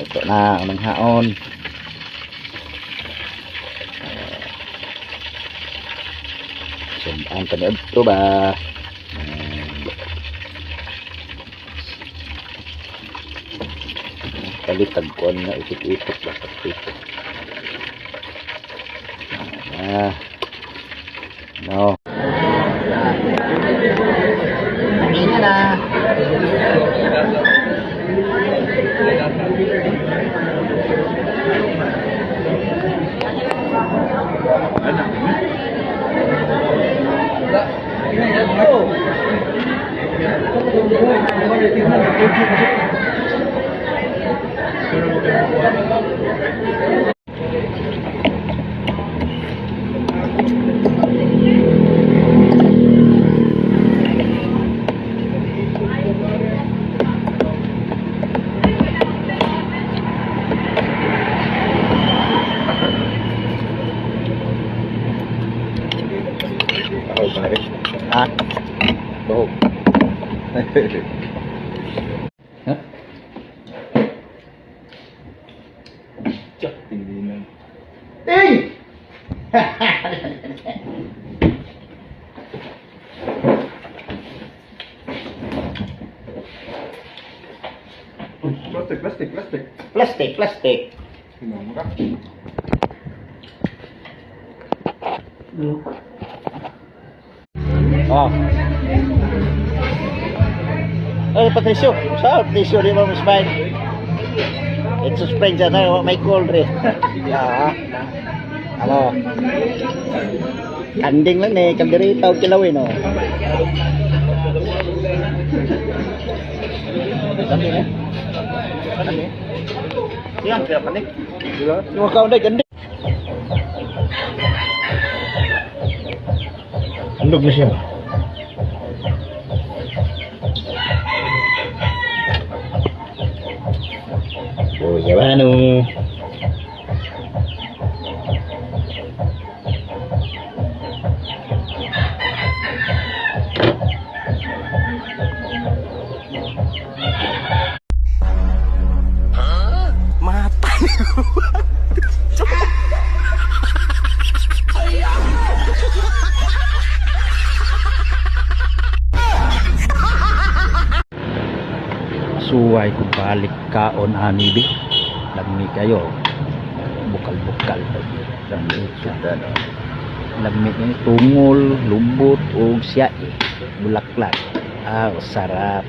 Ito na ang haon. Sundaan ka na ito ba? Kalitag ko na ikot-ikot ba? No. Kanina na. Ah, bahog. Hah? Cak tingginan. Ting! Plastik. Oh. Patricio. Sa Patricio di mo mismain. It's a spring dyan na may cold rin. Ano? Kanding lang eh. Kandirita o kilawin oh. Kanding eh? Kanding eh? Yan, kaya kanding. Yung kaunday kanding. Andog na siya. Oh, gimana? Mata. Suway kung balik kaon anibi lagmi kayo bukal-bukal lagmi ini tungol, lumbot o siya bulaklak. Sarap.